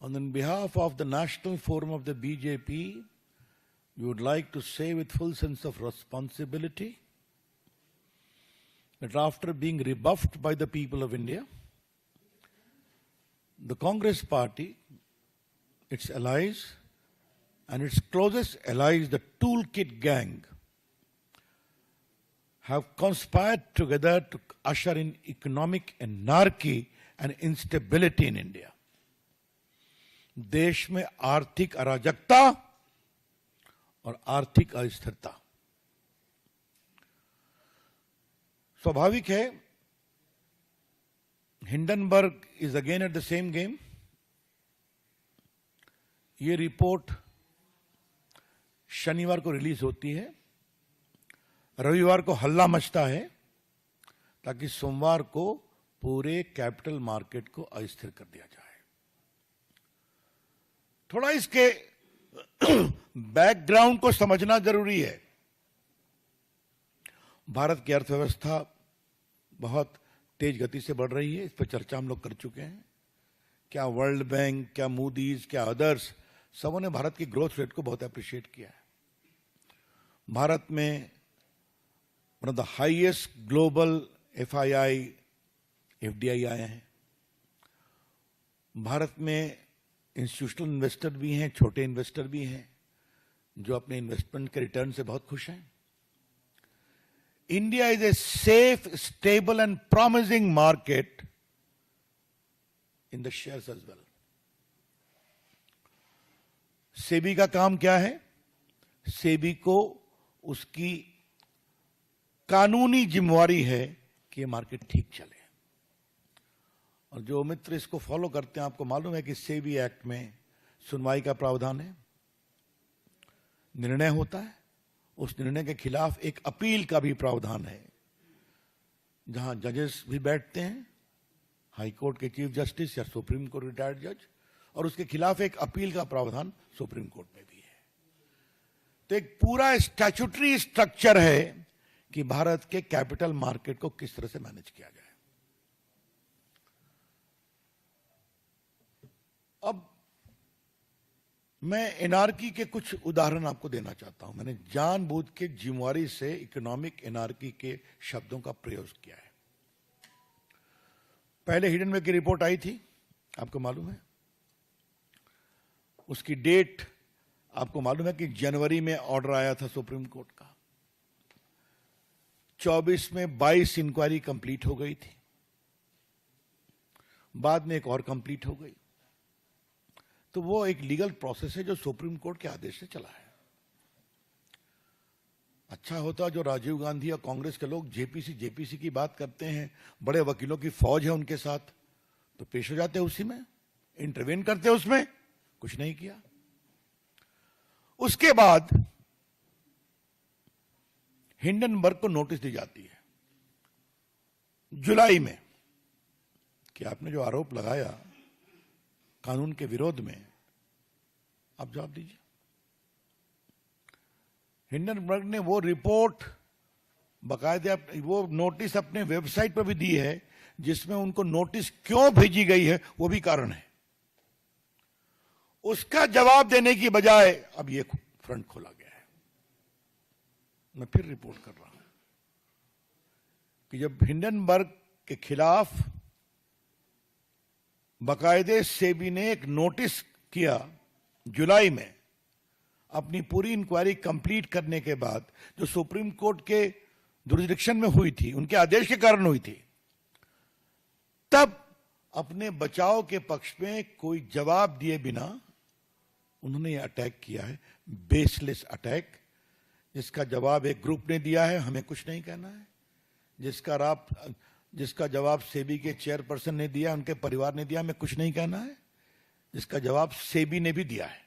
On behalf of the National Forum of the BJP, we would like to say with full sense of responsibility that after being rebuffed by the people of India, the Congress party, its allies, and its closest allies, the Toolkit Gang, have conspired together to usher in economic anarchy and instability in India. देश में आर्थिक अराजकता और आर्थिक अस्थिरता स्वाभाविक है. Hindenburg is again at the same game. ये रिपोर्ट शनिवार को रिलीज होती है, रविवार को हल्ला मचता है ताकि सोमवार को पूरे कैपिटल मार्केट को अस्थिर कर दिया जाए. थोड़ा इसके बैकग्राउंड को समझना जरूरी है. भारत की अर्थव्यवस्था बहुत तेज गति से बढ़ रही है, इस पर चर्चा हम लोग कर चुके हैं. क्या वर्ल्ड बैंक, क्या मूडीज, क्या अदर्स, सबों ने भारत की ग्रोथ रेट को बहुत अप्रिशिएट किया है. भारत में one of the highest global FII, FDI आए हैं. भारत में इंस्टीट्यूशनल इन्वेस्टर भी हैं, छोटे इन्वेस्टर भी हैं, जो अपने इन्वेस्टमेंट के रिटर्न से बहुत खुश हैं. India is a safe, stable and promising market in the shares as well. SEBI का काम क्या है? सेबी को उसकी कानूनी जिम्मेवारी है कि ये मार्केट ठीक चले. और जो मित्र इसको फॉलो करते हैं, आपको मालूम है कि सेबी एक्ट में सुनवाई का प्रावधान है. निर्णय होता है, उस निर्णय के खिलाफ एक अपील का भी प्रावधान है, जहां जजेस भी बैठते हैं, हाई कोर्ट के चीफ जस्टिस या सुप्रीम कोर्ट रिटायर्ड जज, और उसके खिलाफ एक अपील का प्रावधान सुप्रीम कोर्ट में भी है. तो एक पूरा स्टैट्यूटरी स्ट्रक्चर है कि भारत के कैपिटल मार्केट को किस तरह से मैनेज किया जाए. अब मैं एनार्की के कुछ उदाहरण आपको देना चाहता हूं. मैंने जानबूझ के जिम्मेवारी से इकोनॉमिक एनार्की के शब्दों का प्रयोग किया है. पहले हिडनबर्ग की रिपोर्ट आई थी, आपको मालूम है. उसकी डेट आपको मालूम है कि जनवरी में ऑर्डर आया था सुप्रीम कोर्ट का. 24 में 22 इंक्वायरी कंप्लीट हो गई थी. बाद में एक और कंप्लीट हो गई. तो वो एक लीगल प्रोसेस है जो सुप्रीम कोर्ट के आदेश से चला है. अच्छा होता जो राजीव गांधी और कांग्रेस के लोग जेपीसी की बात करते हैं, बड़े वकीलों की फौज है उनके साथ, तो पेश हो जाते उसी में, इंटरवेन करते उसमें. कुछ नहीं किया. उसके बाद हिंडनबर्ग को नोटिस दी जाती है जुलाई में कि आपने जो आरोप लगाया कानून के विरोध में, आप जवाब दीजिए. हिंडनबर्ग ने वो रिपोर्ट बाकायदा, वो नोटिस अपने वेबसाइट पर भी दी है, जिसमें उनको नोटिस क्यों भेजी गई है वो भी कारण है. उसका जवाब देने की बजाय अब ये फ्रंट खोला गया है. मैं फिर रिपोर्ट कर रहा हूं कि जब हिंडनबर्ग के खिलाफ बाकायदे सेबी ने एक नोटिस किया जुलाई में, अपनी पूरी इंक्वायरी कंप्लीट करने के बाद, जो सुप्रीम कोर्ट के जुरिसडिक्शन में हुई थी, उनके आदेश के कारण हुई थी, तब अपने बचाव के पक्ष में कोई जवाब दिए बिना उन्होंने ये अटैक किया है, बेसलेस अटैक, जिसका जवाब एक ग्रुप ने दिया है, हमें कुछ नहीं कहना है. जिसका जवाब सेबी के चेयरपर्सन ने दिया, उनके परिवार ने दिया, हमें कुछ नहीं कहना है. जिसका जवाब सेबी ने भी दिया है.